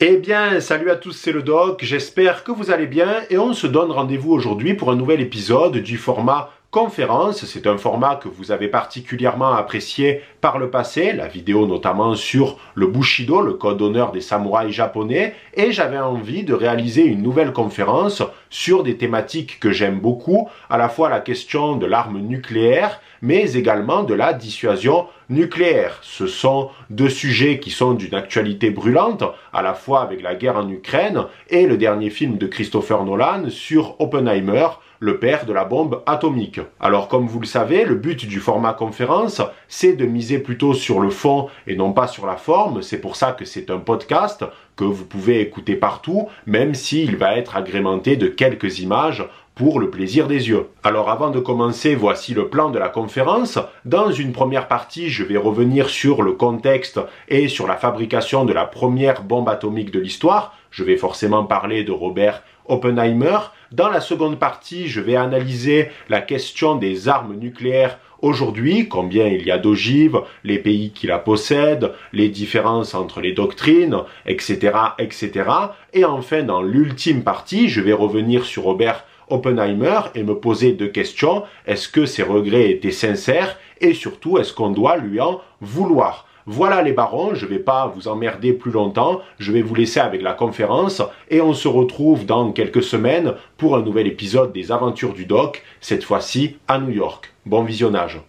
Eh bien, salut à tous, c'est le Doc, j'espère que vous allez bien et on se donne rendez-vous aujourd'hui pour un nouvel épisode du format conférence. C'est un format que vous avez particulièrement apprécié par le passé, la vidéo notamment sur le Bushido, le code d'honneur des samouraïs japonais, et j'avais envie de réaliser une nouvelle conférence sur des thématiques que j'aime beaucoup, à la fois la question de l'arme nucléaire, mais également de la dissuasion nucléaire. Ce sont deux sujets qui sont d'une actualité brûlante, à la fois avec la guerre en Ukraine et le dernier film de Christopher Nolan sur Oppenheimer, le père de la bombe atomique. Alors comme vous le savez, le but du format conférence, c'est de miser plutôt sur le fond et non pas sur la forme. C'est pour ça que c'est un podcast que vous pouvez écouter partout, même s'il va être agrémenté de quelques images pour le plaisir des yeux. Alors avant de commencer, voici le plan de la conférence. Dans une première partie, je vais revenir sur le contexte et sur la fabrication de la première bombe atomique de l'histoire. Je vais forcément parler de Robert Oppenheimer. Dans la seconde partie, je vais analyser la question des armes nucléaires aujourd'hui, combien il y a d'ogives, les pays qui la possèdent, les différences entre les doctrines, etc., etc. Et enfin, dans l'ultime partie, je vais revenir sur Robert Oppenheimer et me poser deux questions. Est-ce que ses regrets étaient sincères? Et surtout, est-ce qu'on doit lui en vouloir? Voilà les barons, je ne vais pas vous emmerder plus longtemps, je vais vous laisser avec la conférence et on se retrouve dans quelques semaines pour un nouvel épisode des Aventures du Doc, cette fois-ci à New York. Bon visionnage.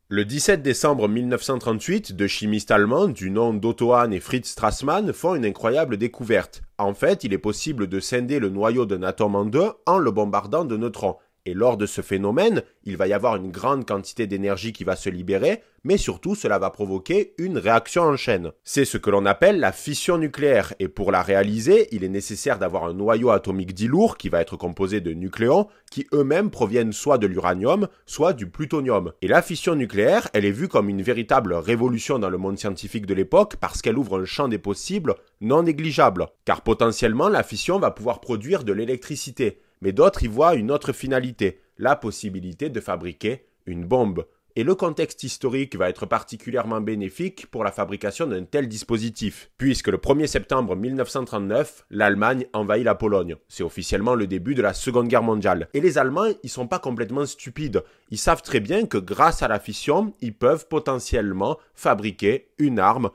Le 17 décembre 1938, deux chimistes allemands du nom d'Otto Hahn et Fritz Strassmann font une incroyable découverte. En fait, il est possible de scinder le noyau d'un atome en deux en le bombardant de neutrons. Et lors de ce phénomène, il va y avoir une grande quantité d'énergie qui va se libérer, mais surtout cela va provoquer une réaction en chaîne. C'est ce que l'on appelle la fission nucléaire, et pour la réaliser, il est nécessaire d'avoir un noyau atomique dit lourd qui va être composé de nucléons qui eux-mêmes proviennent soit de l'uranium, soit du plutonium. Et la fission nucléaire, elle est vue comme une véritable révolution dans le monde scientifique de l'époque parce qu'elle ouvre un champ des possibles non négligeable. Car potentiellement, la fission va pouvoir produire de l'électricité. Mais d'autres y voient une autre finalité, la possibilité de fabriquer une bombe. Et le contexte historique va être particulièrement bénéfique pour la fabrication d'un tel dispositif, puisque le 1er septembre 1939, l'Allemagne envahit la Pologne. C'est officiellement le début de la Seconde Guerre mondiale. Et les Allemands, ils sont pas complètement stupides. Ils savent très bien que grâce à la fission, ils peuvent potentiellement fabriquer une arme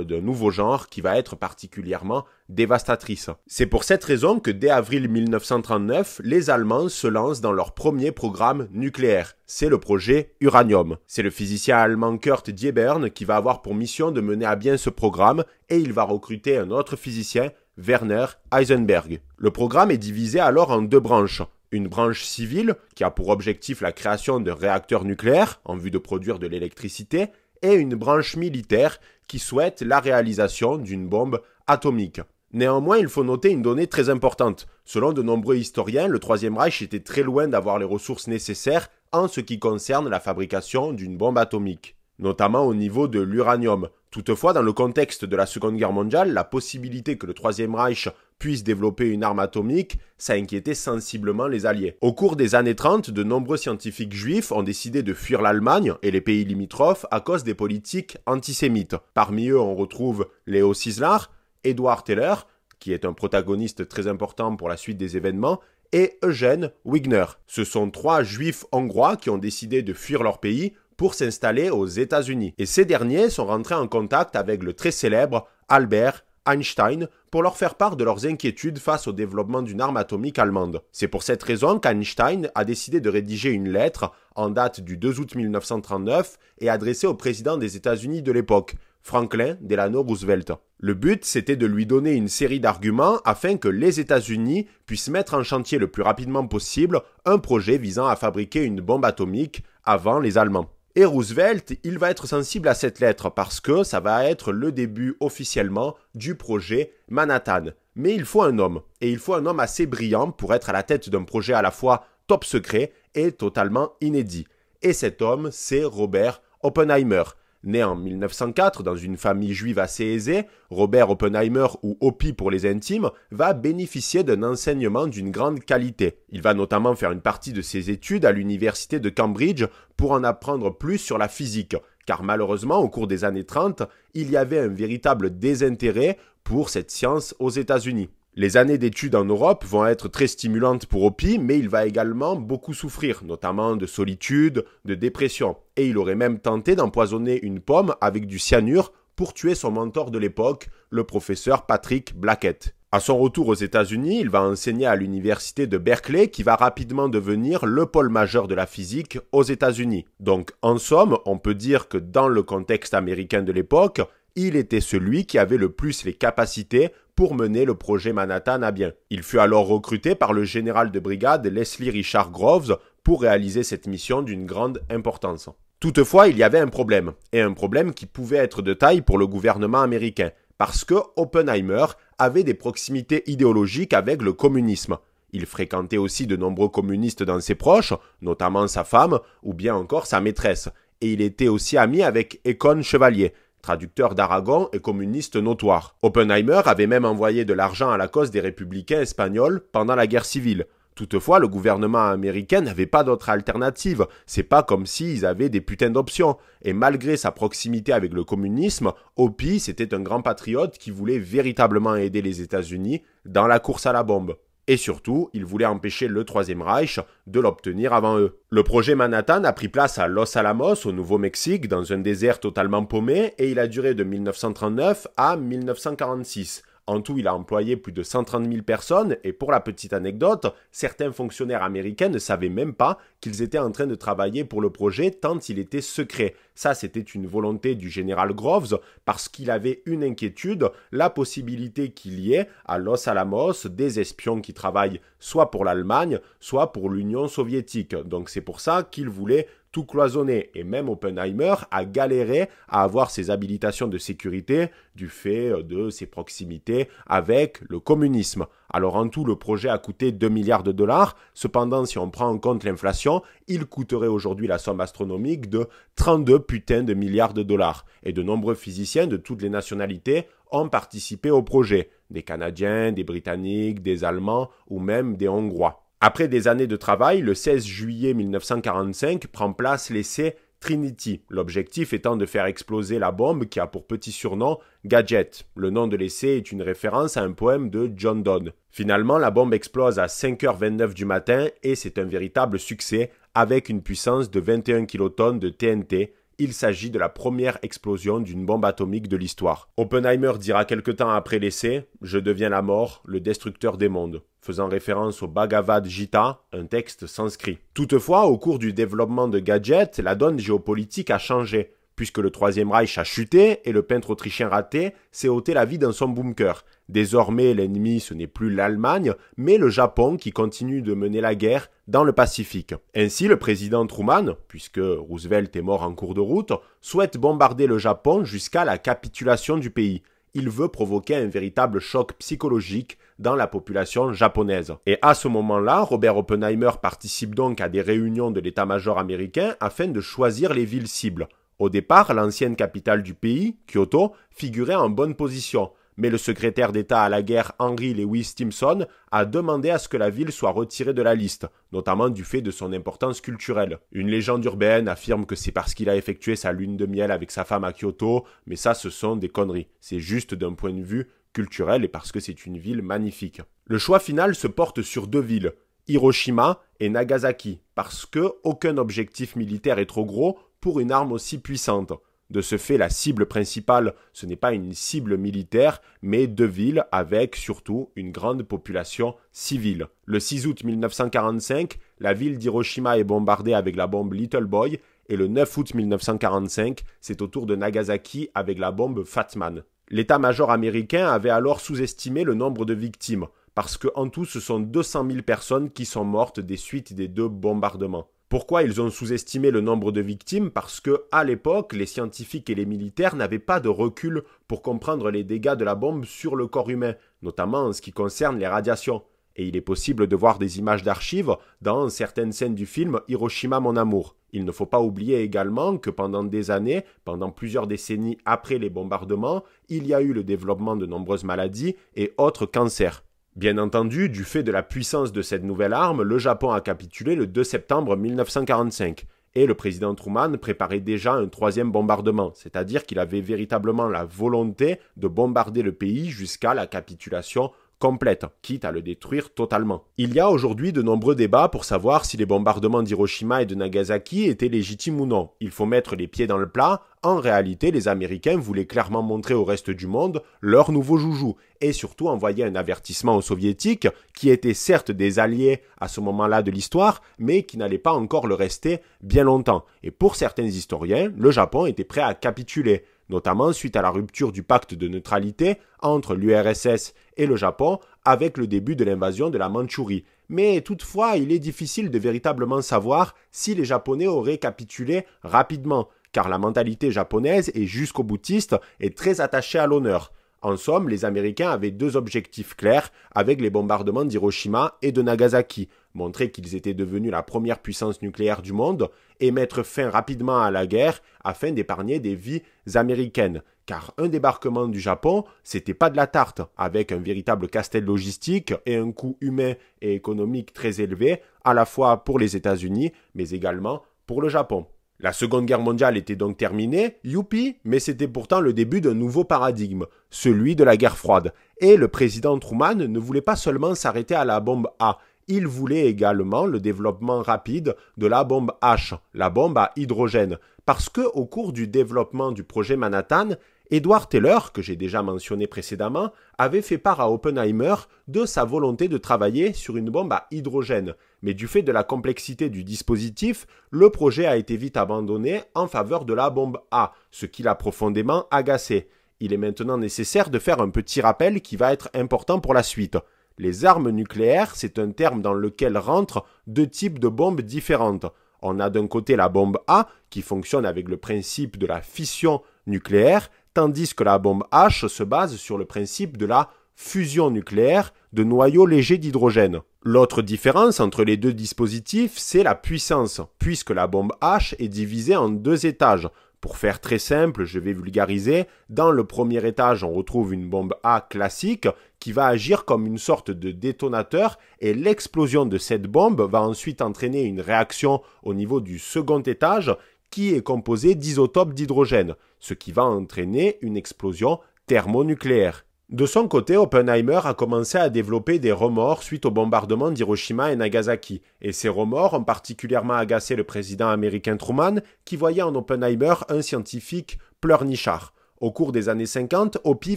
d'un nouveau genre qui va être particulièrement dévastatrice. C'est pour cette raison que dès avril 1939, les Allemands se lancent dans leur premier programme nucléaire. C'est le projet Uranium. C'est le physicien allemand Kurt Diebern qui va avoir pour mission de mener à bien ce programme et il va recruter un autre physicien, Werner Heisenberg. Le programme est divisé alors en deux branches. Une branche civile qui a pour objectif la création d'un réacteur nucléaire en vue de produire de l'électricité et une branche militaire qui souhaite la réalisation d'une bombe atomique. Néanmoins, il faut noter une donnée très importante. Selon de nombreux historiens, le Troisième Reich était très loin d'avoir les ressources nécessaires en ce qui concerne la fabrication d'une bombe atomique, notamment au niveau de l'uranium. Toutefois, dans le contexte de la Seconde Guerre mondiale, la possibilité que le Troisième Reich puisse développer une arme atomique, ça inquiétait sensiblement les Alliés. Au cours des années 30, de nombreux scientifiques juifs ont décidé de fuir l'Allemagne et les pays limitrophes à cause des politiques antisémites. Parmi eux, on retrouve Leo Szilard, Edward Teller, qui est un protagoniste très important pour la suite des événements, et Eugène Wigner. Ce sont trois juifs hongrois qui ont décidé de fuir leur pays pour s'installer aux États-Unis. Et ces derniers sont rentrés en contact avec le très célèbre Albert Einstein pour leur faire part de leurs inquiétudes face au développement d'une arme atomique allemande. C'est pour cette raison qu'Einstein a décidé de rédiger une lettre en date du 2 août 1939 et adressée au président des États-Unis de l'époque, Franklin Delano Roosevelt. Le but, c'était de lui donner une série d'arguments afin que les États-Unis puissent mettre en chantier le plus rapidement possible un projet visant à fabriquer une bombe atomique avant les Allemands. Et Roosevelt, il va être sensible à cette lettre parce que ça va être le début officiellement du projet Manhattan. Mais il faut un homme, et il faut un homme assez brillant pour être à la tête d'un projet à la fois top secret et totalement inédit. Et cet homme, c'est Robert Oppenheimer. Né en 1904 dans une famille juive assez aisée, Robert Oppenheimer, ou Opie pour les intimes, va bénéficier d'un enseignement d'une grande qualité. Il va notamment faire une partie de ses études à l'université de Cambridge pour en apprendre plus sur la physique, car malheureusement, au cours des années 30, il y avait un véritable désintérêt pour cette science aux États-Unis. Les années d'études en Europe vont être très stimulantes pour Opie, mais il va également beaucoup souffrir, notamment de solitude, de dépression. Et il aurait même tenté d'empoisonner une pomme avec du cyanure pour tuer son mentor de l'époque, le professeur Patrick Blackett. À son retour aux États-Unis, il va enseigner à l'université de Berkeley qui va rapidement devenir le pôle majeur de la physique aux États-Unis. Donc en somme, on peut dire que dans le contexte américain de l'époque, il était celui qui avait le plus les capacités pour mener le projet Manhattan à bien. Il fut alors recruté par le général de brigade Leslie Richard Groves pour réaliser cette mission d'une grande importance. Toutefois, il y avait un problème, et un problème qui pouvait être de taille pour le gouvernement américain, parce que Oppenheimer avait des proximités idéologiques avec le communisme. Il fréquentait aussi de nombreux communistes dans ses proches, notamment sa femme ou bien encore sa maîtresse, et il était aussi ami avec Écone Chevalier, traducteur d'Aragon et communiste notoire. Oppenheimer avait même envoyé de l'argent à la cause des républicains espagnols pendant la guerre civile. Toutefois, le gouvernement américain n'avait pas d'autre alternative. C'est pas comme s'ils avaient des putains d'options. Et malgré sa proximité avec le communisme, Opie, c'était un grand patriote qui voulait véritablement aider les États-Unis dans la course à la bombe. Et surtout, il voulait empêcher le Troisième Reich de l'obtenir avant eux. Le projet Manhattan a pris place à Los Alamos, au Nouveau-Mexique, dans un désert totalement paumé, et il a duré de 1939 à 1946. En tout, il a employé plus de 130 000 personnes, et pour la petite anecdote, certains fonctionnaires américains ne savaient même pas qu'ils étaient en train de travailler pour le projet tant il était secret. Ça, c'était une volonté du général Groves, parce qu'il avait une inquiétude, la possibilité qu'il y ait à Los Alamos des espions qui travaillent soit pour l'Allemagne, soit pour l'Union soviétique. Donc c'est pour ça qu'il voulait tout cloisonné, et même Oppenheimer a galéré à avoir ses habilitations de sécurité du fait de ses proximités avec le communisme. Alors en tout, le projet a coûté 2 milliards de dollars, cependant si on prend en compte l'inflation, il coûterait aujourd'hui la somme astronomique de 32 putains de milliards de dollars. Et de nombreux physiciens de toutes les nationalités ont participé au projet, des Canadiens, des Britanniques, des Allemands ou même des Hongrois. Après des années de travail, le 16 juillet 1945 prend place l'essai Trinity, l'objectif étant de faire exploser la bombe qui a pour petit surnom Gadget. Le nom de l'essai est une référence à un poème de John Donne. Finalement, la bombe explose à 5h29 du matin et c'est un véritable succès avec une puissance de 21 kilotonnes de TNT. Il s'agit de la première explosion d'une bombe atomique de l'histoire. Oppenheimer dira quelque temps après l'essai « Je deviens la mort, le destructeur des mondes », faisant référence au Bhagavad Gita, un texte sanskrit. Toutefois, au cours du développement de Gadget, la donne géopolitique a changé, puisque le Troisième Reich a chuté et le peintre autrichien raté s'est ôté la vie dans son bunker. Désormais, l'ennemi, ce n'est plus l'Allemagne, mais le Japon qui continue de mener la guerre dans le Pacifique. Ainsi, le président Truman, puisque Roosevelt est mort en cours de route, souhaite bombarder le Japon jusqu'à la capitulation du pays. Il veut provoquer un véritable choc psychologique dans la population japonaise. Et à ce moment-là, Robert Oppenheimer participe donc à des réunions de l'état-major américain afin de choisir les villes cibles. Au départ, l'ancienne capitale du pays, Kyoto, figurait en bonne position, mais le secrétaire d'État à la guerre Henry Lewis Stimson a demandé à ce que la ville soit retirée de la liste, notamment du fait de son importance culturelle. Une légende urbaine affirme que c'est parce qu'il a effectué sa lune de miel avec sa femme à Kyoto, mais ça ce sont des conneries. C'est juste d'un point de vue culturel et parce que c'est une ville magnifique. Le choix final se porte sur deux villes, Hiroshima et Nagasaki, parce que aucun objectif militaire est trop gros pour une arme aussi puissante. De ce fait, la cible principale, ce n'est pas une cible militaire, mais deux villes avec surtout une grande population civile. Le 6 août 1945, la ville d'Hiroshima est bombardée avec la bombe Little Boy et le 9 août 1945, c'est au tour de Nagasaki avec la bombe Fat Man. L'état-major américain avait alors sous-estimé le nombre de victimes, parce qu'en tout, ce sont 200 000 personnes qui sont mortes des suites des deux bombardements. Pourquoi ils ont sous-estimé le nombre de victimes? Parce que, à l'époque, les scientifiques et les militaires n'avaient pas de recul pour comprendre les dégâts de la bombe sur le corps humain, notamment en ce qui concerne les radiations. et il est possible de voir des images d'archives dans certaines scènes du film Hiroshima mon amour. Il ne faut pas oublier également que pendant des années, pendant plusieurs décennies après les bombardements, il y a eu le développement de nombreuses maladies et autres cancers. Bien entendu, du fait de la puissance de cette nouvelle arme, le Japon a capitulé le 2 septembre 1945. Et le président Truman préparait déjà un troisième bombardement, c'est-à-dire qu'il avait véritablement la volonté de bombarder le pays jusqu'à la capitulation complète, quitte à le détruire totalement. Il y a aujourd'hui de nombreux débats pour savoir si les bombardements d'Hiroshima et de Nagasaki étaient légitimes ou non. Il faut mettre les pieds dans le plat. En réalité, les Américains voulaient clairement montrer au reste du monde leur nouveau joujou et surtout envoyer un avertissement aux Soviétiques qui étaient certes des alliés à ce moment-là de l'histoire, mais qui n'allaient pas encore le rester bien longtemps. Et pour certains historiens, le Japon était prêt à capituler, notamment suite à la rupture du pacte de neutralité entre l'URSS et le Japon avec le début de l'invasion de la Mandchourie. Mais toutefois, il est difficile de véritablement savoir si les Japonais auraient capitulé rapidement, car la mentalité japonaise est jusqu'au boutiste et très attachée à l'honneur. En somme, les Américains avaient deux objectifs clairs avec les bombardements d'Hiroshima et de Nagasaki, montrer qu'ils étaient devenus la première puissance nucléaire du monde et mettre fin rapidement à la guerre afin d'épargner des vies américaines. Car un débarquement du Japon, c'était pas de la tarte, avec un véritable casse-tête logistique et un coût humain et économique très élevé, à la fois pour les États-Unis, mais également pour le Japon. La Seconde Guerre mondiale était donc terminée, youpi, mais c'était pourtant le début d'un nouveau paradigme, celui de la guerre froide. Et le président Truman ne voulait pas seulement s'arrêter à la bombe A, il voulait également le développement rapide de la bombe H, la bombe à hydrogène, parce que au cours du développement du projet Manhattan, Edward Teller, que j'ai déjà mentionné précédemment, avait fait part à Oppenheimer de sa volonté de travailler sur une bombe à hydrogène. Mais du fait de la complexité du dispositif, le projet a été vite abandonné en faveur de la bombe A, ce qui l'a profondément agacé. Il est maintenant nécessaire de faire un petit rappel qui va être important pour la suite. Les armes nucléaires, c'est un terme dans lequel rentrent deux types de bombes différentes. On a d'un côté la bombe A, qui fonctionne avec le principe de la fission nucléaire, tandis que la bombe H se base sur le principe de la fusion nucléaire de noyaux légers d'hydrogène. L'autre différence entre les deux dispositifs, c'est la puissance, puisque la bombe H est divisée en deux étages. Pour faire très simple, je vais vulgariser, dans le premier étage, on retrouve une bombe A classique qui va agir comme une sorte de détonateur et l'explosion de cette bombe va ensuite entraîner une réaction au niveau du second étage qui est composé d'isotopes d'hydrogène, ce qui va entraîner une explosion thermonucléaire. De son côté, Oppenheimer a commencé à développer des remords suite au bombardement d'Hiroshima et Nagasaki, et ces remords ont particulièrement agacé le président américain Truman, qui voyait en Oppenheimer un scientifique pleurnichard. Au cours des années 50, Hopi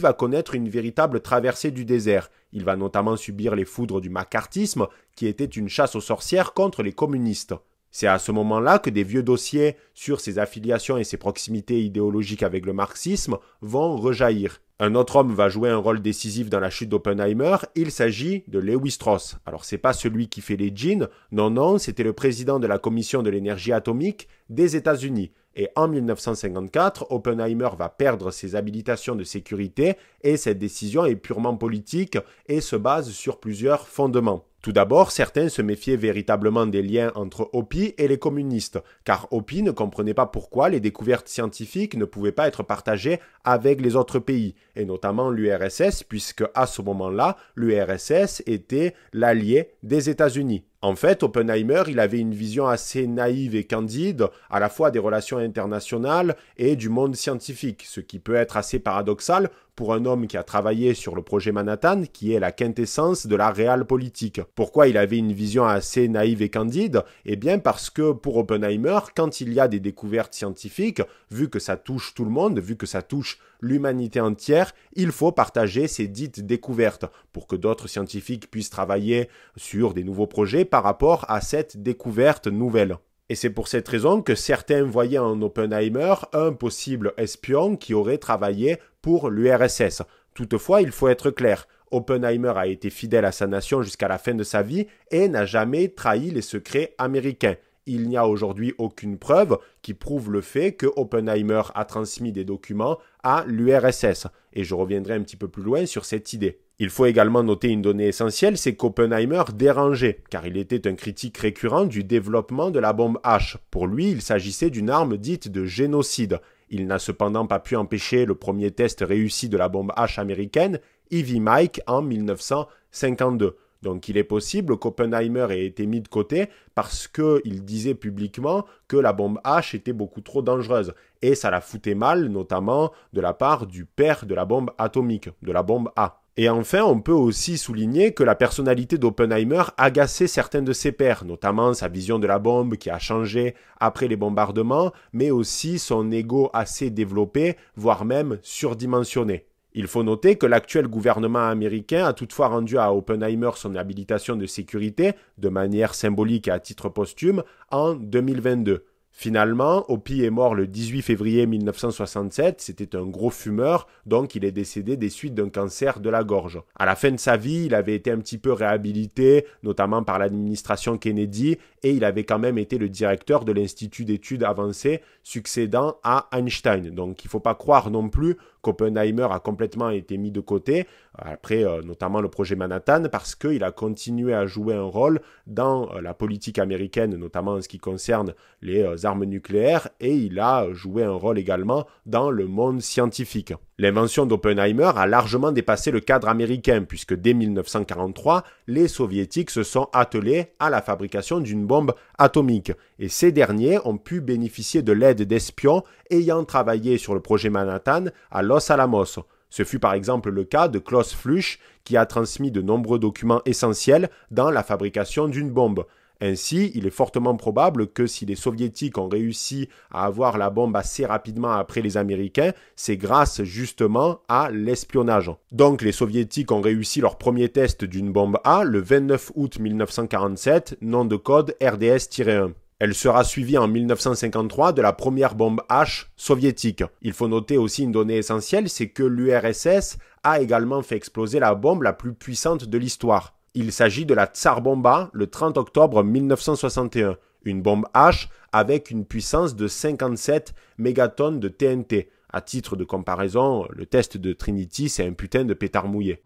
va connaître une véritable traversée du désert. Il va notamment subir les foudres du macartisme, qui était une chasse aux sorcières contre les communistes. C'est à ce moment-là que des vieux dossiers sur ses affiliations et ses proximités idéologiques avec le marxisme vont rejaillir. Un autre homme va jouer un rôle décisif dans la chute d'Oppenheimer, il s'agit de Lewis Strauss. Alors c'est pas celui qui fait les jeans, non, c'était le président de la Commission de l'énergie atomique des États-Unis. Et en 1954, Oppenheimer va perdre ses habilitations de sécurité et cette décision est purement politique et se base sur plusieurs fondements. Tout d'abord, certains se méfiaient véritablement des liens entre Hopi et les communistes, car Hopi ne comprenait pas pourquoi les découvertes scientifiques ne pouvaient pas être partagées avec les autres pays, et notamment l'URSS, puisque à ce moment-là, l'URSS était l'allié des États-Unis. En fait, Oppenheimer, il avait une vision assez naïve et candide, à la fois des relations internationales et du monde scientifique, ce qui peut être assez paradoxal pour un homme qui a travaillé sur le projet Manhattan, qui est la quintessence de la réelle politique. Pourquoi il avait une vision assez naïve et candide? Eh bien parce que pour Oppenheimer, quand il y a des découvertes scientifiques, vu que ça touche tout le monde, vu que ça touche l'humanité entière, il faut partager ces dites découvertes pour que d'autres scientifiques puissent travailler sur des nouveaux projets par rapport à cette découverte nouvelle. Et c'est pour cette raison que certains voyaient en Oppenheimer un possible espion qui aurait travaillé pour l'URSS. Toutefois, il faut être clair, Oppenheimer a été fidèle à sa nation jusqu'à la fin de sa vie et n'a jamais trahi les secrets américains. Il n'y a aujourd'hui aucune preuve qui prouve le fait que Oppenheimer a transmis des documents à l'URSS. Et je reviendrai un petit peu plus loin sur cette idée. Il faut également noter une donnée essentielle, c'est qu'Oppenheimer dérangeait, car il était un critique récurrent du développement de la bombe H. Pour lui, il s'agissait d'une arme dite de génocide. Il n'a cependant pas pu empêcher le premier test réussi de la bombe H américaine, Ivy Mike, en 1952. Donc il est possible qu'Oppenheimer ait été mis de côté parce qu'il disait publiquement que la bombe H était beaucoup trop dangereuse. Et ça la foutait mal, notamment de la part du père de la bombe atomique, de la bombe A. Et enfin, on peut aussi souligner que la personnalité d'Oppenheimer agaçait certains de ses pairs, notamment sa vision de la bombe qui a changé après les bombardements, mais aussi son ego assez développé, voire même surdimensionné. Il faut noter que l'actuel gouvernement américain a toutefois rendu à Oppenheimer son habilitation de sécurité, de manière symbolique et à titre posthume, en 2022. Finalement, Hopi est mort le 18 février 1967, c'était un gros fumeur, donc il est décédé des suites d'un cancer de la gorge. À la fin de sa vie, il avait été un petit peu réhabilité, notamment par l'administration Kennedy, et il avait quand même été le directeur de l'Institut d'études avancées, succédant à Einstein. Donc il ne faut pas croire non plus qu'Oppenheimer a complètement été mis de côté, après notamment le projet Manhattan, parce qu'il a continué à jouer un rôle dans la politique américaine, notamment en ce qui concerne les armes nucléaires, et il a joué un rôle également dans le monde scientifique. L'invention d'Oppenheimer a largement dépassé le cadre américain, puisque dès 1943, les soviétiques se sont attelés à la fabrication d'une bombe atomique, et ces derniers ont pu bénéficier de l'aide d'espions ayant travaillé sur le projet Manhattan à Los Alamos. Ce fut par exemple le cas de Klaus Fluch, qui a transmis de nombreux documents essentiels dans la fabrication d'une bombe. Ainsi, il est fortement probable que si les soviétiques ont réussi à avoir la bombe assez rapidement après les Américains, c'est grâce justement à l'espionnage. Donc les soviétiques ont réussi leur premier test d'une bombe A le 29 août 1947, nom de code RDS-1. Elle sera suivie en 1953 de la première bombe H soviétique. Il faut noter aussi une donnée essentielle, c'est que l'URSS a également fait exploser la bombe la plus puissante de l'histoire. Il s'agit de la Tsar Bomba le 30 octobre 1961, une bombe H avec une puissance de 57 mégatonnes de TNT. À titre de comparaison, le test de Trinity, c'est un putain de pétard mouillé.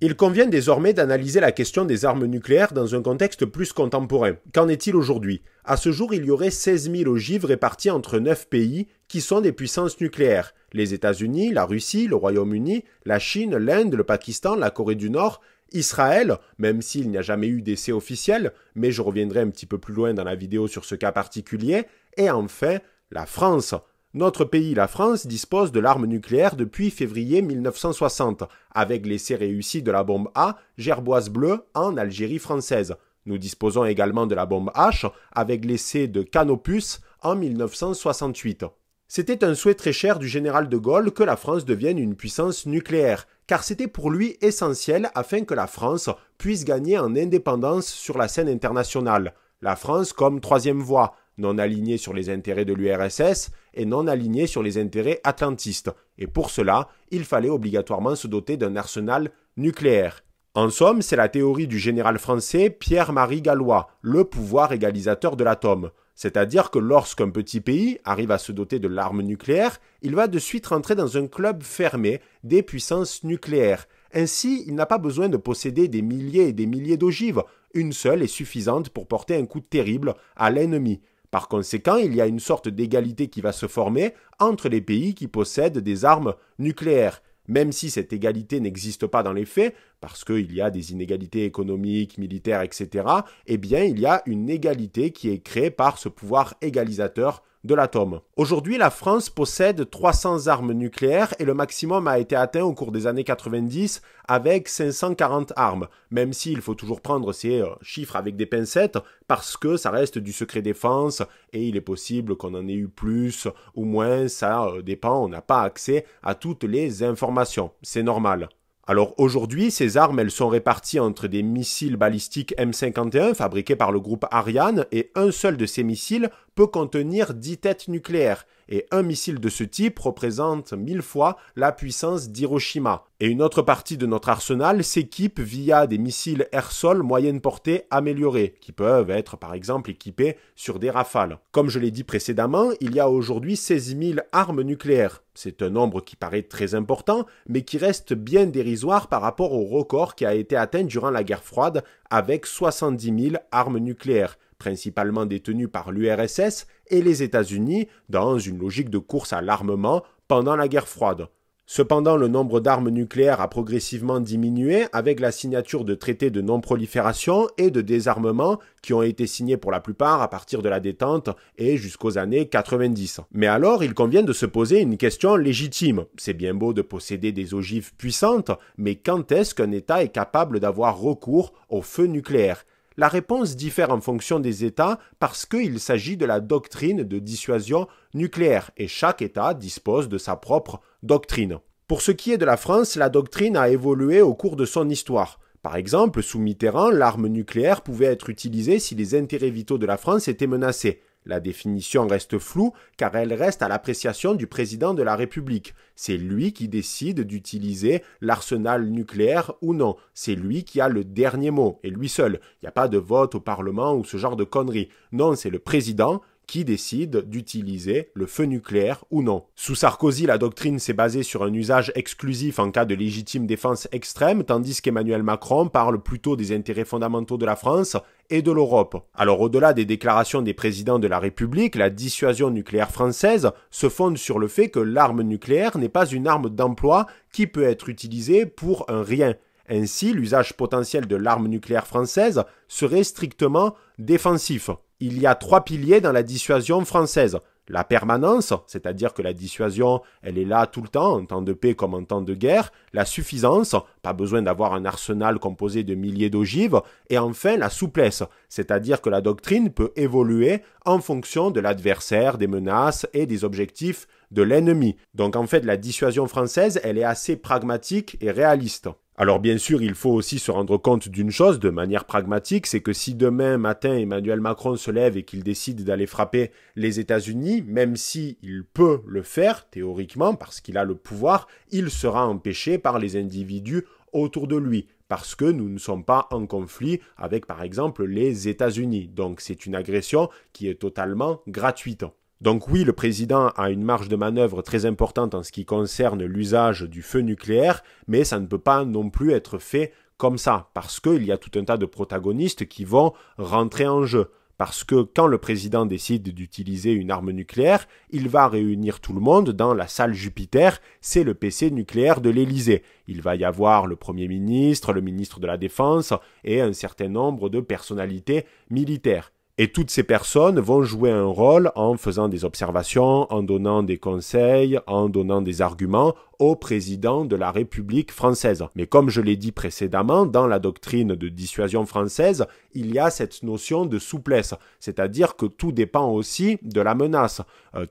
Il convient désormais d'analyser la question des armes nucléaires dans un contexte plus contemporain. Qu'en est-il aujourd'hui? À ce jour, il y aurait 16 000 ogives réparties entre 9 pays qui sont des puissances nucléaires. Les États-Unis, la Russie, le Royaume-Uni, la Chine, l'Inde, le Pakistan, la Corée du Nord, Israël, même s'il n'y a jamais eu d'essai officiel, mais je reviendrai un petit peu plus loin dans la vidéo sur ce cas particulier, et enfin la France. Notre pays, la France, dispose de l'arme nucléaire depuis février 1960, avec l'essai réussi de la bombe A, Gerboise bleue, en Algérie française. Nous disposons également de la bombe H, avec l'essai de Canopus en 1968. C'était un souhait très cher du général de Gaulle que la France devienne une puissance nucléaire, car c'était pour lui essentiel afin que la France puisse gagner en indépendance sur la scène internationale. La France comme troisième voie, non alignée sur les intérêts de l'URSS et non alignée sur les intérêts atlantistes. Et pour cela, il fallait obligatoirement se doter d'un arsenal nucléaire. En somme, c'est la théorie du général français Pierre-Marie Gallois, le pouvoir égalisateur de l'atome. C'est-à-dire que lorsqu'un petit pays arrive à se doter de l'arme nucléaire, il va de suite rentrer dans un club fermé des puissances nucléaires. Ainsi, il n'a pas besoin de posséder des milliers et des milliers d'ogives. Une seule est suffisante pour porter un coup terrible à l'ennemi. Par conséquent, il y a une sorte d'égalité qui va se former entre les pays qui possèdent des armes nucléaires. Même si cette égalité n'existe pas dans les faits, parce qu'il y a des inégalités économiques, militaires, etc., eh bien, il y a une égalité qui est créée par ce pouvoir égalisateur de l'atome. Aujourd'hui, la France possède 300 armes nucléaires et le maximum a été atteint au cours des années 90 avec 540 armes, même s'il faut toujours prendre ces chiffres avec des pincettes parce que ça reste du secret défense et il est possible qu'on en ait eu plus ou moins, ça dépend, on n'a pas accès à toutes les informations, c'est normal. Alors aujourd'hui, ces armes, elles sont réparties entre des missiles balistiques M51 fabriqués par le groupe Ariane et un seul de ces missiles peut contenir 10 têtes nucléaires, et un missile de ce type représente 1000 fois la puissance d'Hiroshima. Et une autre partie de notre arsenal s'équipe via des missiles air-sol moyenne portée améliorés, qui peuvent être par exemple équipés sur des Rafales. Comme je l'ai dit précédemment, il y a aujourd'hui 16 000 armes nucléaires. C'est un nombre qui paraît très important, mais qui reste bien dérisoire par rapport au record qui a été atteint durant la guerre froide avec 70 000 armes nucléaires, principalement détenues par l'URSS et les États-Unis dans une logique de course à l'armement pendant la guerre froide. Cependant, le nombre d'armes nucléaires a progressivement diminué avec la signature de traités de non-prolifération et de désarmement qui ont été signés pour la plupart à partir de la détente et jusqu'aux années 90. Mais alors, il convient de se poser une question légitime. C'est bien beau de posséder des ogives puissantes, mais quand est-ce qu'un État est capable d'avoir recours au feu nucléaire ? La réponse diffère en fonction des États parce qu'il s'agit de la doctrine de dissuasion nucléaire et chaque État dispose de sa propre doctrine. Pour ce qui est de la France, la doctrine a évolué au cours de son histoire. Par exemple, sous Mitterrand, l'arme nucléaire pouvait être utilisée si les intérêts vitaux de la France étaient menacés. La définition reste floue car elle reste à l'appréciation du président de la République. C'est lui qui décide d'utiliser l'arsenal nucléaire ou non. C'est lui qui a le dernier mot, et lui seul. Il n'y a pas de vote au Parlement ou ce genre de conneries. Non, c'est le président qui décide d'utiliser le feu nucléaire ou non. Sous Sarkozy, la doctrine s'est basée sur un usage exclusif en cas de légitime défense extrême, tandis qu'Emmanuel Macron parle plutôt des intérêts fondamentaux de la France et de l'Europe. Alors au-delà des déclarations des présidents de la République, la dissuasion nucléaire française se fonde sur le fait que l'arme nucléaire n'est pas une arme d'emploi qui peut être utilisée pour un rien. Ainsi, l'usage potentiel de l'arme nucléaire française serait strictement défensif. Il y a 3 piliers dans la dissuasion française. La permanence, c'est-à-dire que la dissuasion, elle est là tout le temps, en temps de paix comme en temps de guerre. La suffisance, pas besoin d'avoir un arsenal composé de milliers d'ogives. Et enfin, la souplesse, c'est-à-dire que la doctrine peut évoluer en fonction de l'adversaire, des menaces et des objectifs de l'ennemi. Donc en fait, la dissuasion française, elle est assez pragmatique et réaliste. Alors bien sûr, il faut aussi se rendre compte d'une chose de manière pragmatique, c'est que si demain matin Emmanuel Macron se lève et qu'il décide d'aller frapper les États-Unis, même si il peut le faire théoriquement parce qu'il a le pouvoir, il sera empêché par les individus autour de lui parce que nous ne sommes pas en conflit avec par exemple les États-Unis. Donc c'est une agression qui est totalement gratuite. Donc oui, le président a une marge de manœuvre très importante en ce qui concerne l'usage du feu nucléaire, mais ça ne peut pas non plus être fait comme ça, parce qu'il y a tout un tas de protagonistes qui vont rentrer en jeu. Parce que quand le président décide d'utiliser une arme nucléaire, il va réunir tout le monde dans la salle Jupiter, c'est le PC nucléaire de l'Élysée. Il va y avoir le Premier ministre, le ministre de la Défense et un certain nombre de personnalités militaires. Et toutes ces personnes vont jouer un rôle en faisant des observations, en donnant des conseils, en donnant des arguments au président de la République française. Mais comme je l'ai dit précédemment, dans la doctrine de dissuasion française, il y a cette notion de souplesse. C'est-à-dire que tout dépend aussi de la menace.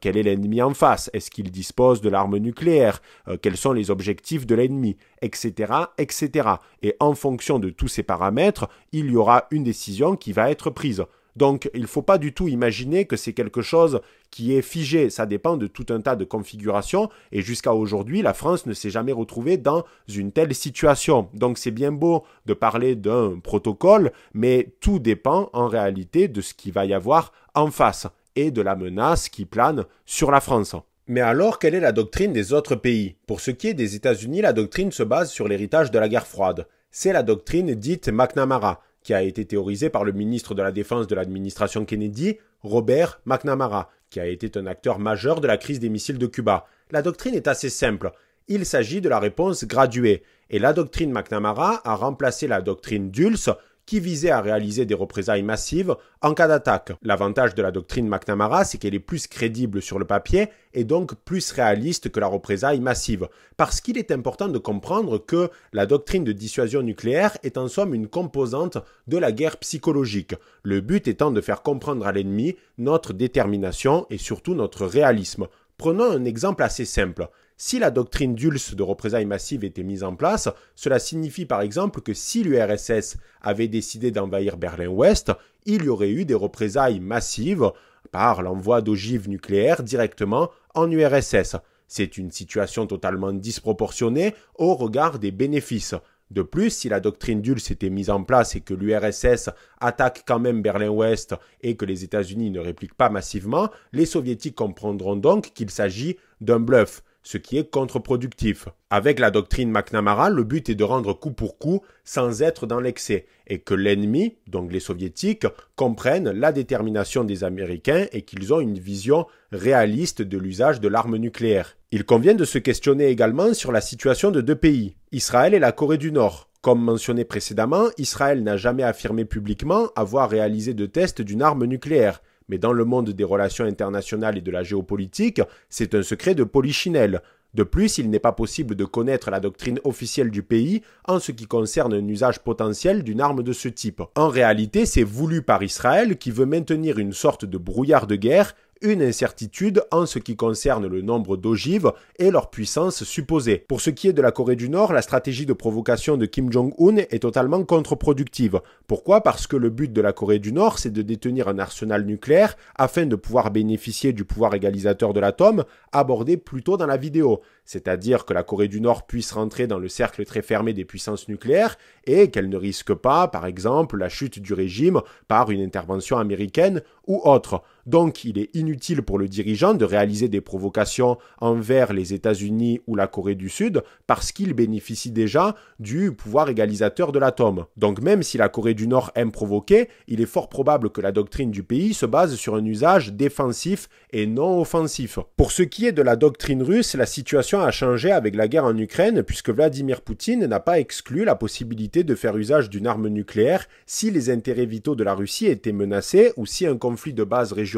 Quel est l'ennemi en face? Est-ce qu'il dispose de l'arme nucléaire? Quels sont les objectifs de l'ennemi? Etc., etc. Et en fonction de tous ces paramètres, il y aura une décision qui va être prise. Donc, il ne faut pas du tout imaginer que c'est quelque chose qui est figé. Ça dépend de tout un tas de configurations. Et jusqu'à aujourd'hui, la France ne s'est jamais retrouvée dans une telle situation. Donc, c'est bien beau de parler d'un protocole, mais tout dépend en réalité de ce qu'il va y avoir en face et de la menace qui plane sur la France. Mais alors, quelle est la doctrine des autres pays? Pour ce qui est des États-Unis, la doctrine se base sur l'héritage de la guerre froide. C'est la doctrine dite McNamara, qui a été théorisé par le ministre de la Défense de l'administration Kennedy, Robert McNamara, qui a été un acteur majeur de la crise des missiles de Cuba. La doctrine est assez simple. Il s'agit de la réponse graduée. Et la doctrine McNamara a remplacé la doctrine Dulles, qui visait à réaliser des représailles massives en cas d'attaque. L'avantage de la doctrine McNamara, c'est qu'elle est plus crédible sur le papier et donc plus réaliste que la représaille massive. Parce qu'il est important de comprendre que la doctrine de dissuasion nucléaire est en somme une composante de la guerre psychologique. Le but étant de faire comprendre à l'ennemi notre détermination et surtout notre réalisme. Prenons un exemple assez simple. Si la doctrine Dulles de représailles massives était mise en place, cela signifie par exemple que si l'URSS avait décidé d'envahir Berlin-Ouest, il y aurait eu des représailles massives par l'envoi d'ogives nucléaires directement en URSS. C'est une situation totalement disproportionnée au regard des bénéfices. De plus, si la doctrine Dulles était mise en place et que l'URSS attaque quand même Berlin-Ouest et que les États-Unis ne répliquent pas massivement, les Soviétiques comprendront donc qu'il s'agit d'un bluff, ce qui est contre-productif. Avec la doctrine McNamara, le but est de rendre coup pour coup sans être dans l'excès, et que l'ennemi, donc les Soviétiques, comprennent la détermination des Américains et qu'ils ont une vision réaliste de l'usage de l'arme nucléaire. Il convient de se questionner également sur la situation de deux pays, Israël et la Corée du Nord. Comme mentionné précédemment, Israël n'a jamais affirmé publiquement avoir réalisé de tests d'une arme nucléaire. Mais dans le monde des relations internationales et de la géopolitique, c'est un secret de polichinelle. De plus, il n'est pas possible de connaître la doctrine officielle du pays en ce qui concerne un usage potentiel d'une arme de ce type. En réalité, c'est voulu par Israël qui veut maintenir une sorte de brouillard de guerre, une incertitude en ce qui concerne le nombre d'ogives et leur puissance supposée. Pour ce qui est de la Corée du Nord, la stratégie de provocation de Kim Jong-un est totalement contre-productive. Pourquoi ? Parce que le but de la Corée du Nord, c'est de détenir un arsenal nucléaire afin de pouvoir bénéficier du pouvoir égalisateur de l'atome, abordé plus tôt dans la vidéo. C'est-à-dire que la Corée du Nord puisse rentrer dans le cercle très fermé des puissances nucléaires et qu'elle ne risque pas, par exemple, la chute du régime par une intervention américaine ou autre. Donc, il est inutile pour le dirigeant de réaliser des provocations envers les États-Unis ou la Corée du Sud parce qu'il bénéficie déjà du pouvoir égalisateur de l'atome. Donc, même si la Corée du Nord aime provoquer, il est fort probable que la doctrine du pays se base sur un usage défensif et non offensif. Pour ce qui est de la doctrine russe, la situation a changé avec la guerre en Ukraine puisque Vladimir Poutine n'a pas exclu la possibilité de faire usage d'une arme nucléaire si les intérêts vitaux de la Russie étaient menacés ou si un conflit de base régional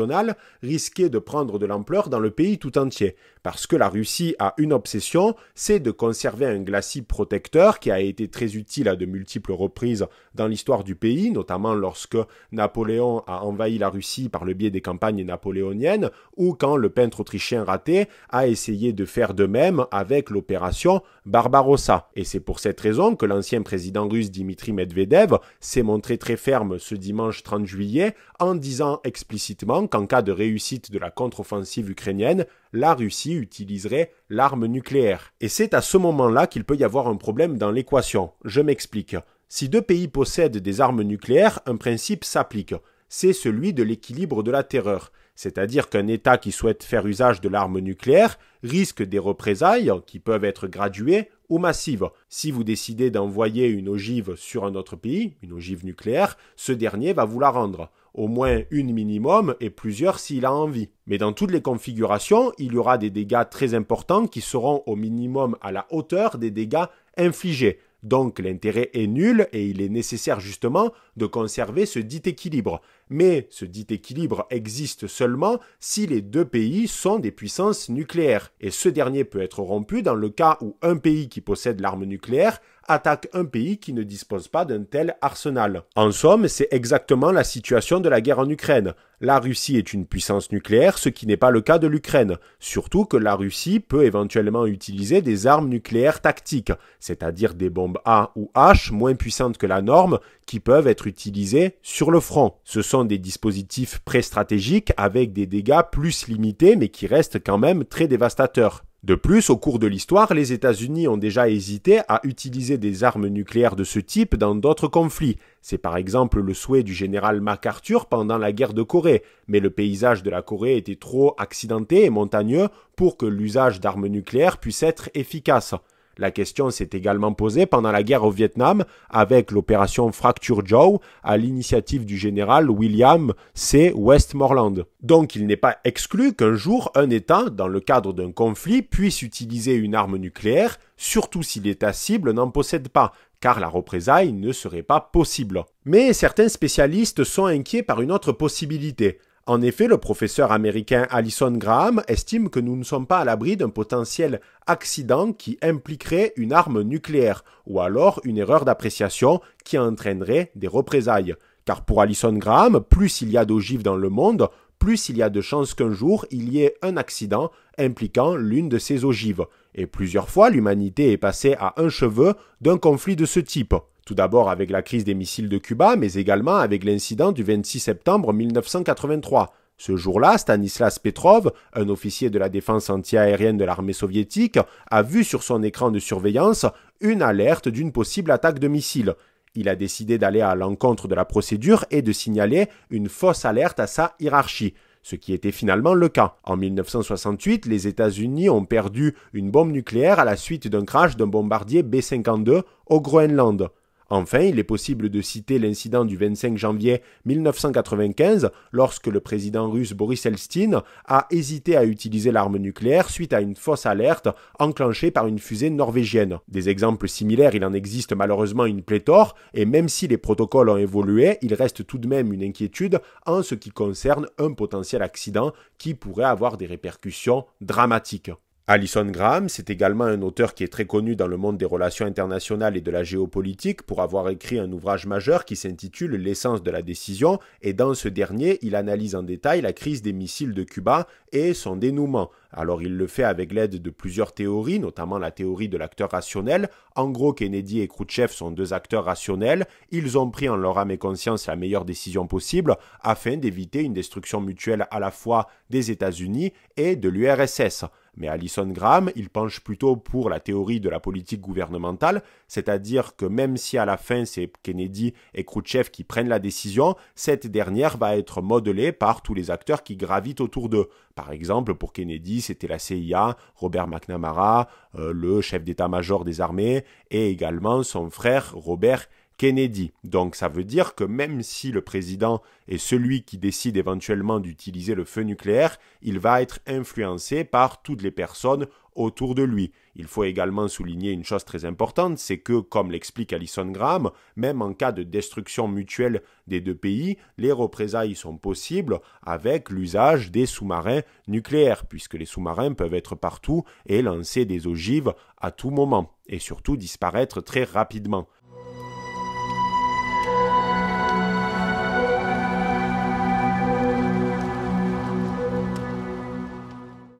risquait de prendre de l'ampleur dans le pays tout entier. Parce que la Russie a une obsession, c'est de conserver un glacis protecteur qui a été très utile à de multiples reprises dans l'histoire du pays, notamment lorsque Napoléon a envahi la Russie par le biais des campagnes napoléoniennes, ou quand le peintre autrichien raté a essayé de faire de même avec l'opération Barbarossa. Et c'est pour cette raison que l'ancien président russe Dimitri Medvedev s'est montré très ferme ce dimanche 30 juillet en disant explicitement qu'en cas de réussite de la contre-offensive ukrainienne, la Russie utiliserait l'arme nucléaire. Et c'est à ce moment-là qu'il peut y avoir un problème dans l'équation. Je m'explique. Si deux pays possèdent des armes nucléaires, un principe s'applique. C'est celui de l'équilibre de la terreur. C'est-à-dire qu'un État qui souhaite faire usage de l'arme nucléaire risque des représailles qui peuvent être graduées ou massives. Si vous décidez d'envoyer une ogive sur un autre pays, une ogive nucléaire, ce dernier va vous la rendre. Au moins une minimum et plusieurs s'il a envie. Mais dans toutes les configurations, il y aura des dégâts très importants qui seront au minimum à la hauteur des dégâts infligés. Donc l'intérêt est nul et il est nécessaire justement de conserver ce dit équilibre. Mais ce dit équilibre existe seulement si les deux pays sont des puissances nucléaires. Et ce dernier peut être rompu dans le cas où un pays qui possède l'arme nucléaire attaque un pays qui ne dispose pas d'un tel arsenal. En somme, c'est exactement la situation de la guerre en Ukraine. La Russie est une puissance nucléaire, ce qui n'est pas le cas de l'Ukraine. Surtout que la Russie peut éventuellement utiliser des armes nucléaires tactiques, c'est-à-dire des bombes A ou H moins puissantes que la norme, qui peuvent être utilisées sur le front. Ce sont des dispositifs pré-stratégiques avec des dégâts plus limités, mais qui restent quand même très dévastateurs. De plus, au cours de l'histoire, les États-Unis ont déjà hésité à utiliser des armes nucléaires de ce type dans d'autres conflits. C'est par exemple le souhait du général MacArthur pendant la guerre de Corée, mais le paysage de la Corée était trop accidenté et montagneux pour que l'usage d'armes nucléaires puisse être efficace. La question s'est également posée pendant la guerre au Vietnam avec l'opération Fracture Jaw à l'initiative du général William C. Westmoreland. Donc il n'est pas exclu qu'un jour un État, dans le cadre d'un conflit, puisse utiliser une arme nucléaire, surtout si l'État cible n'en possède pas, car la représaille ne serait pas possible. Mais certains spécialistes sont inquiets par une autre possibilité. En effet, le professeur américain Alison Graham estime que nous ne sommes pas à l'abri d'un potentiel accident qui impliquerait une arme nucléaire, ou alors une erreur d'appréciation qui entraînerait des représailles. Car pour Alison Graham, plus il y a d'ogives dans le monde, plus il y a de chances qu'un jour il y ait un accident impliquant l'une de ces ogives. Et plusieurs fois, l'humanité est passée à un cheveu d'un conflit de ce type. Tout d'abord avec la crise des missiles de Cuba, mais également avec l'incident du 26 septembre 1983. Ce jour-là, Stanislas Petrov, un officier de la défense antiaérienne de l'armée soviétique, a vu sur son écran de surveillance une alerte d'une possible attaque de missiles. Il a décidé d'aller à l'encontre de la procédure et de signaler une fausse alerte à sa hiérarchie, ce qui était finalement le cas. En 1968, les États-Unis ont perdu une bombe nucléaire à la suite d'un crash d'un bombardier B-52 au Groenland. Enfin, il est possible de citer l'incident du 25 janvier 1995, lorsque le président russe Boris Eltsine a hésité à utiliser l'arme nucléaire suite à une fausse alerte enclenchée par une fusée norvégienne. Des exemples similaires, il en existe malheureusement une pléthore, et même si les protocoles ont évolué, il reste tout de même une inquiétude en ce qui concerne un potentiel accident qui pourrait avoir des répercussions dramatiques. Alison Graham, c'est également un auteur qui est très connu dans le monde des relations internationales et de la géopolitique pour avoir écrit un ouvrage majeur qui s'intitule « L'essence de la décision » et dans ce dernier, il analyse en détail la crise des missiles de Cuba et son dénouement. Alors il le fait avec l'aide de plusieurs théories, notamment la théorie de l'acteur rationnel. En gros, Kennedy et Khrouchtchev sont deux acteurs rationnels. Ils ont pris en leur âme et conscience la meilleure décision possible afin d'éviter une destruction mutuelle à la fois des États-Unis et de l'URSS. Mais Alison Graham, il penche plutôt pour la théorie de la politique gouvernementale, c'est-à-dire que même si à la fin c'est Kennedy et Khrouchtchev qui prennent la décision, cette dernière va être modelée par tous les acteurs qui gravitent autour d'eux. Par exemple, pour Kennedy, c'était la CIA, Robert McNamara, le chef d'état-major des armées, et également son frère Robert Kennedy. Donc ça veut dire que même si le président est celui qui décide éventuellement d'utiliser le feu nucléaire, il va être influencé par toutes les personnes autour de lui. Il faut également souligner une chose très importante, c'est que, comme l'explique Alison Graham, même en cas de destruction mutuelle des deux pays, les représailles sont possibles avec l'usage des sous-marins nucléaires, puisque les sous-marins peuvent être partout et lancer des ogives à tout moment, et surtout disparaître très rapidement.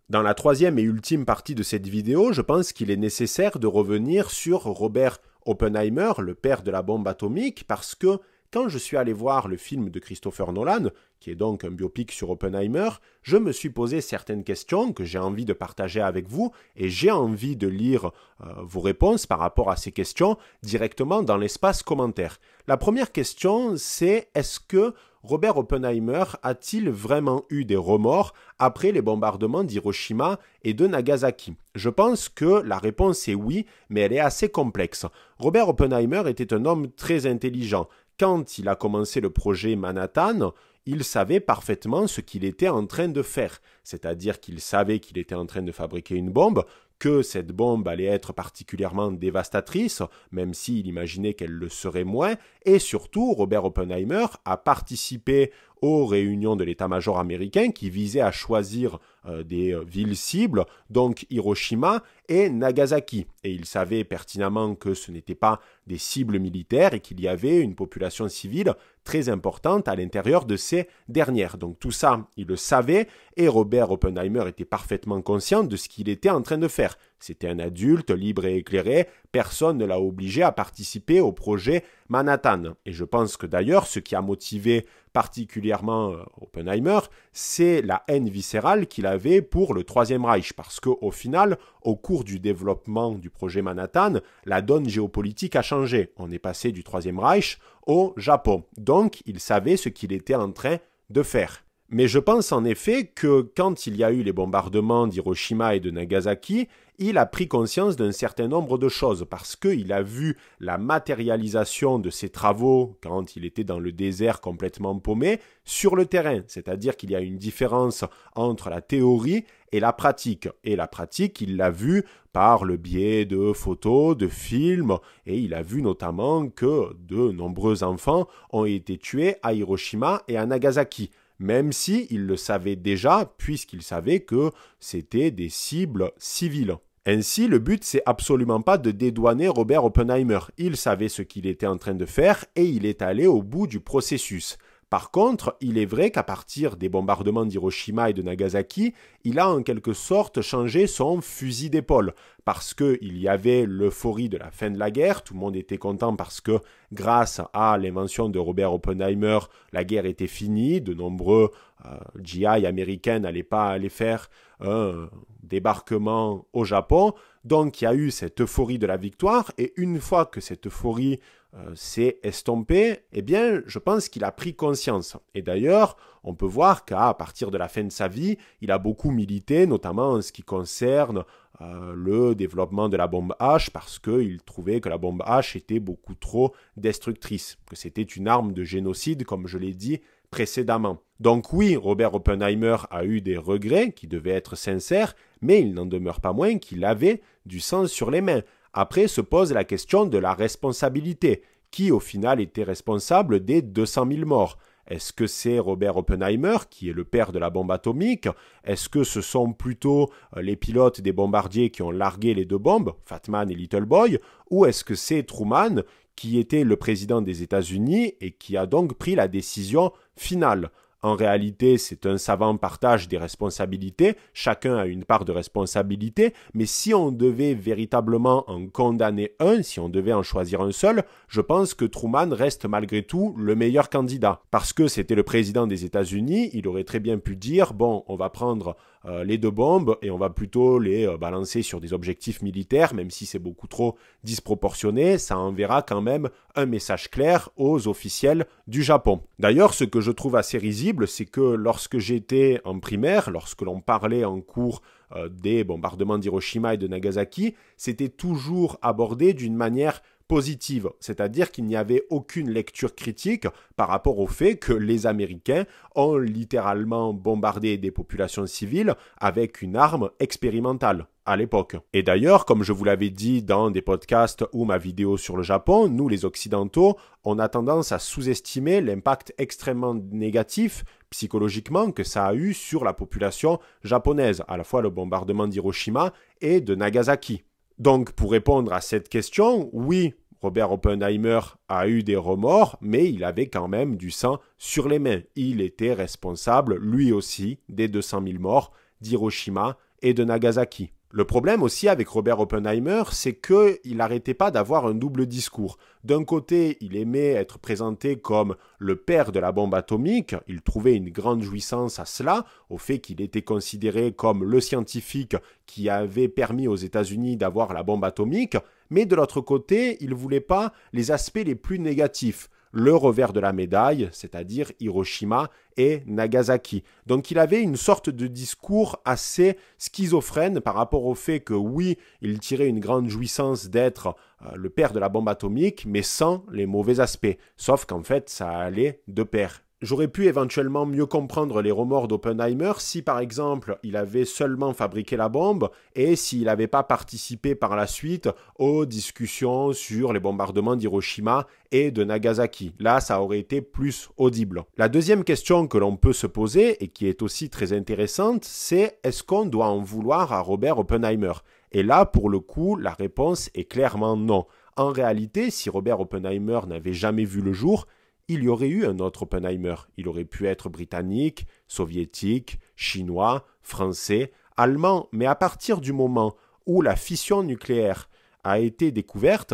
Dans la troisième et ultime partie de cette vidéo, je pense qu'il est nécessaire de revenir sur Robert Oppenheimer, le père de la bombe atomique, parce que quand je suis allé voir le film de Christopher Nolan, qui est donc un biopic sur Oppenheimer, je me suis posé certaines questions que j'ai envie de partager avec vous et j'ai envie de lire vos réponses par rapport à ces questions directement dans l'espace commentaire. La première question, c'est est-ce que Robert Oppenheimer a-t-il vraiment eu des remords après les bombardements d'Hiroshima et de Nagasaki? Je pense que la réponse est oui, mais elle est assez complexe. Robert Oppenheimer était un homme très intelligent. Quand il a commencé le projet Manhattan, il savait parfaitement ce qu'il était en train de faire. C'est-à-dire qu'il savait qu'il était en train de fabriquer une bombe, que cette bombe allait être particulièrement dévastatrice, même s'il imaginait qu'elle le serait moins, et surtout, Robert Oppenheimer a participé aux réunions de l'état-major américain qui visaient à choisir des villes cibles, donc Hiroshima et Nagasaki. Et il savait pertinemment que ce n'étaient pas des cibles militaires et qu'il y avait une population civile très importante à l'intérieur de ces dernières. Donc tout ça, il le savait et Robert Oppenheimer était parfaitement conscient de ce qu'il était en train de faire. C'était un adulte libre et éclairé, personne ne l'a obligé à participer au projet Manhattan. Et je pense que d'ailleurs, ce qui a motivé particulièrement Oppenheimer, c'est la haine viscérale qu'il avait pour le Troisième Reich. Parce qu'au final, au cours du développement du projet Manhattan, la donne géopolitique a changé. On est passé du Troisième Reich au Japon. Donc, il savait ce qu'il était en train de faire. Mais je pense en effet que quand il y a eu les bombardements d'Hiroshima et de Nagasaki, il a pris conscience d'un certain nombre de choses parce qu'il a vu la matérialisation de ses travaux quand il était dans le désert complètement paumé sur le terrain. C'est-à-dire qu'il y a une différence entre la théorie et la pratique. Et la pratique, il l'a vue par le biais de photos, de films, et il a vu notamment que de nombreux enfants ont été tués à Hiroshima et à Nagasaki. Même si il le savait déjà, puisqu'il savait que c'était des cibles civiles. Ainsi, le but, c'est absolument pas de dédouaner Robert Oppenheimer. Il savait ce qu'il était en train de faire et il est allé au bout du processus. Par contre, il est vrai qu'à partir des bombardements d'Hiroshima et de Nagasaki, il a en quelque sorte changé son fusil d'épaule, parce qu'il y avait l'euphorie de la fin de la guerre, tout le monde était content parce que grâce à l'invention de Robert Oppenheimer, la guerre était finie, de nombreux GI américains n'allaient pas aller faire un débarquement au Japon, donc il y a eu cette euphorie de la victoire, et une fois que cette euphorie s'est estompée, eh bien, je pense qu'il a pris conscience. Et d'ailleurs, on peut voir qu'à partir de la fin de sa vie, il a beaucoup milité, notamment en ce qui concerne le développement de la bombe H, parce qu'il trouvait que la bombe H était beaucoup trop destructrice, que c'était une arme de génocide, comme je l'ai dit précédemment. Donc oui, Robert Oppenheimer a eu des regrets qui devaient être sincères, mais il n'en demeure pas moins qu'il avait du sang sur les mains. Après se pose la question de la responsabilité. Qui au final était responsable des 200 000 morts ? Est-ce que c'est Robert Oppenheimer, qui est le père de la bombe atomique ? Est-ce que ce sont plutôt les pilotes des bombardiers qui ont largué les deux bombes, Fat Man et Little Boy ? Ou est-ce que c'est Truman, qui était le président des États-Unis et qui a donc pris la décision finale ? En réalité, c'est un savant partage des responsabilités, chacun a une part de responsabilité, mais si on devait véritablement en condamner un, si on devait en choisir un seul, je pense que Truman reste malgré tout le meilleur candidat. Parce que c'était le président des États-Unis, il aurait très bien pu dire, bon, on va prendre les deux bombes et on va plutôt les balancer sur des objectifs militaires, même si c'est beaucoup trop disproportionné, ça enverra quand même un message clair aux officiels du Japon. D'ailleurs, ce que je trouve assez risible, c'est que lorsque j'étais en primaire, lorsque l'on parlait en cours des bombardements d'Hiroshima et de Nagasaki, c'était toujours abordé d'une manière positive, c'est-à-dire qu'il n'y avait aucune lecture critique par rapport au fait que les Américains ont littéralement bombardé des populations civiles avec une arme expérimentale à l'époque. Et d'ailleurs, comme je vous l'avais dit dans des podcasts ou ma vidéo sur le Japon, nous les Occidentaux, on a tendance à sous-estimer l'impact extrêmement négatif psychologiquement que ça a eu sur la population japonaise, à la fois le bombardement d'Hiroshima et de Nagasaki. Donc, pour répondre à cette question, oui, Robert Oppenheimer a eu des remords, mais il avait quand même du sang sur les mains. Il était responsable, lui aussi, des 200 000 morts d'Hiroshima et de Nagasaki. Le problème aussi avec Robert Oppenheimer, c'est qu'il n'arrêtait pas d'avoir un double discours. D'un côté, il aimait être présenté comme le père de la bombe atomique, il trouvait une grande jouissance à cela, au fait qu'il était considéré comme le scientifique qui avait permis aux États-Unis d'avoir la bombe atomique, mais de l'autre côté, il ne voulait pas les aspects les plus négatifs. Le revers de la médaille, c'est-à-dire Hiroshima et Nagasaki. Donc il avait une sorte de discours assez schizophrène par rapport au fait que oui, il tirait une grande jouissance d'être le père de la bombe atomique, mais sans les mauvais aspects. Sauf qu'en fait, ça allait de pair. J'aurais pu éventuellement mieux comprendre les remords d'Oppenheimer si par exemple il avait seulement fabriqué la bombe et s'il n'avait pas participé par la suite aux discussions sur les bombardements d'Hiroshima et de Nagasaki. Là, ça aurait été plus audible. La deuxième question que l'on peut se poser et qui est aussi très intéressante, c'est est-ce qu'on doit en vouloir à Robert Oppenheimer ? Et là, pour le coup, la réponse est clairement non. En réalité, si Robert Oppenheimer n'avait jamais vu le jour, il y aurait eu un autre Oppenheimer. Il aurait pu être britannique, soviétique, chinois, français, allemand. Mais à partir du moment où la fission nucléaire a été découverte,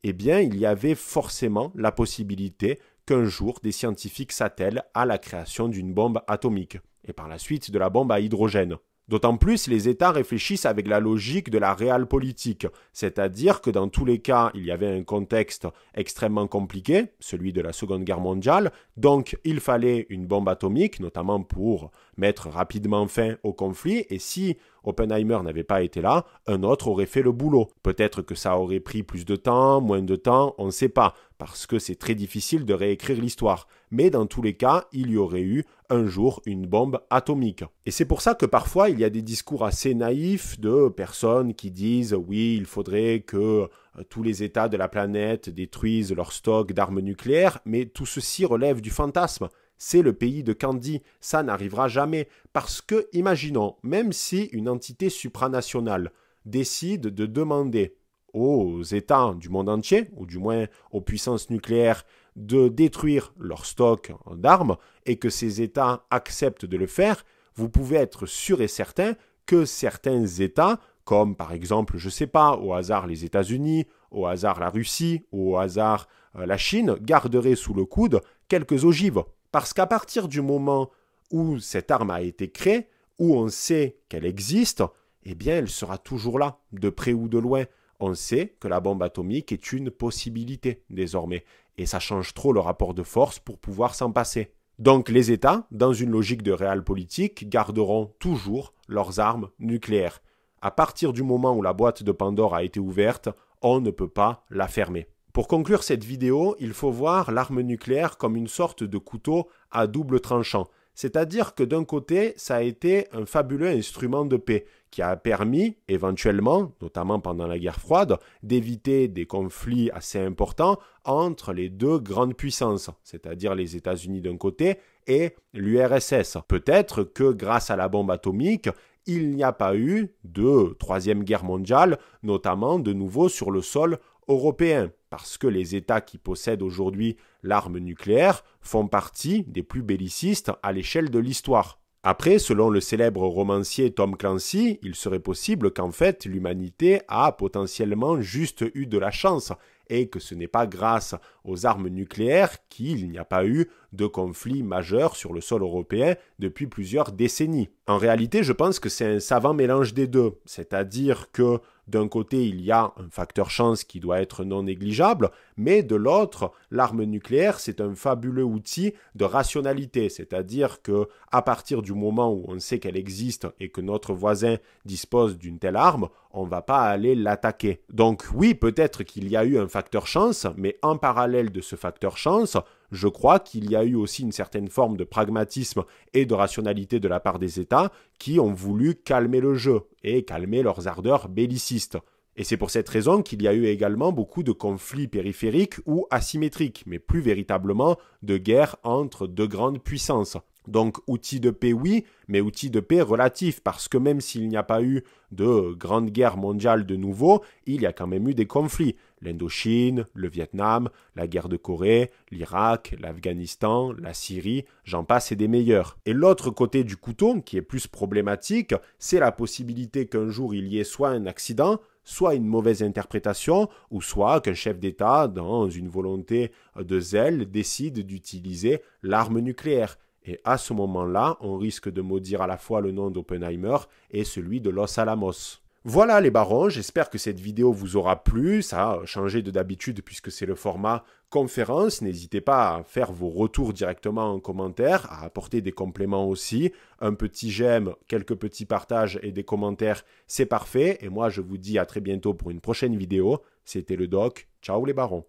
eh bien, il y avait forcément la possibilité qu'un jour des scientifiques s'attellent à la création d'une bombe atomique et par la suite de la bombe à hydrogène. D'autant plus, les États réfléchissent avec la logique de la realpolitik, c'est-à-dire que dans tous les cas, il y avait un contexte extrêmement compliqué, celui de la Seconde Guerre mondiale, donc il fallait une bombe atomique, notamment pour mettre rapidement fin au conflit, et si Oppenheimer n'avait pas été là, un autre aurait fait le boulot. Peut-être que ça aurait pris plus de temps, moins de temps, on ne sait pas, parce que c'est très difficile de réécrire l'histoire. Mais dans tous les cas, il y aurait eu un jour une bombe atomique. Et c'est pour ça que parfois il y a des discours assez naïfs de personnes qui disent « oui, il faudrait que tous les États de la planète détruisent leur stock d'armes nucléaires », mais tout ceci relève du fantasme. C'est le pays de Candy, ça n'arrivera jamais. Parce que, imaginons, même si une entité supranationale décide de demander aux États du monde entier, ou du moins aux puissances nucléaires, de détruire leur stock d'armes et que ces États acceptent de le faire, vous pouvez être sûr et certain que certains États, comme par exemple, je ne sais pas, au hasard les États-Unis, au hasard la Russie, ou au hasard la Chine, garderaient sous le coude quelques ogives. Parce qu'à partir du moment où cette arme a été créée, où on sait qu'elle existe, eh bien elle sera toujours là, de près ou de loin. On sait que la bombe atomique est une possibilité désormais, et ça change trop le rapport de force pour pouvoir s'en passer. Donc les États, dans une logique de réalpolitik, garderont toujours leurs armes nucléaires. À partir du moment où la boîte de Pandore a été ouverte, on ne peut pas la fermer. Pour conclure cette vidéo, il faut voir l'arme nucléaire comme une sorte de couteau à double tranchant. C'est-à-dire que d'un côté, ça a été un fabuleux instrument de paix qui a permis, éventuellement, notamment pendant la guerre froide, d'éviter des conflits assez importants entre les deux grandes puissances, c'est-à-dire les États-Unis d'un côté et l'URSS. Peut-être que grâce à la bombe atomique, il n'y a pas eu de troisième guerre mondiale, notamment de nouveau sur le sol européen, parce que les États qui possèdent aujourd'hui l'arme nucléaire font partie des plus bellicistes à l'échelle de l'histoire. Après, selon le célèbre romancier Tom Clancy, il serait possible qu'en fait l'humanité a potentiellement juste eu de la chance et que ce n'est pas grâce aux armes nucléaires qu'il n'y a pas eu de conflit majeur sur le sol européen depuis plusieurs décennies. En réalité, je pense que c'est un savant mélange des deux, c'est-à-dire que d'un côté, il y a un facteur chance qui doit être non négligeable, mais de l'autre, l'arme nucléaire, c'est un fabuleux outil de rationalité, c'est-à-dire que à partir du moment où on sait qu'elle existe et que notre voisin dispose d'une telle arme, on ne va pas aller l'attaquer. Donc oui, peut-être qu'il y a eu un facteur chance, mais en parallèle de ce facteur chance, je crois qu'il y a eu aussi une certaine forme de pragmatisme et de rationalité de la part des États qui ont voulu calmer le jeu et calmer leurs ardeurs bellicistes. Et c'est pour cette raison qu'il y a eu également beaucoup de conflits périphériques ou asymétriques, mais plus véritablement de guerres entre deux grandes puissances. Donc outil de paix oui, mais outil de paix relatif, parce que même s'il n'y a pas eu de grande guerre mondiale de nouveau, il y a quand même eu des conflits. L'Indochine, le Vietnam, la guerre de Corée, l'Irak, l'Afghanistan, la Syrie, j'en passe et des meilleurs. Et l'autre côté du couteau, qui est plus problématique, c'est la possibilité qu'un jour il y ait soit un accident, soit une mauvaise interprétation, ou soit qu'un chef d'État, dans une volonté de zèle, décide d'utiliser l'arme nucléaire. Et à ce moment-là, on risque de maudire à la fois le nom d'Oppenheimer et celui de Los Alamos. Voilà les barons, j'espère que cette vidéo vous aura plu, ça a changé de d'habitude puisque c'est le format conférence, n'hésitez pas à faire vos retours directement en commentaire, à apporter des compléments aussi, un petit j'aime, quelques petits partages et des commentaires, c'est parfait, et moi je vous dis à très bientôt pour une prochaine vidéo, c'était le Doc, ciao les barons.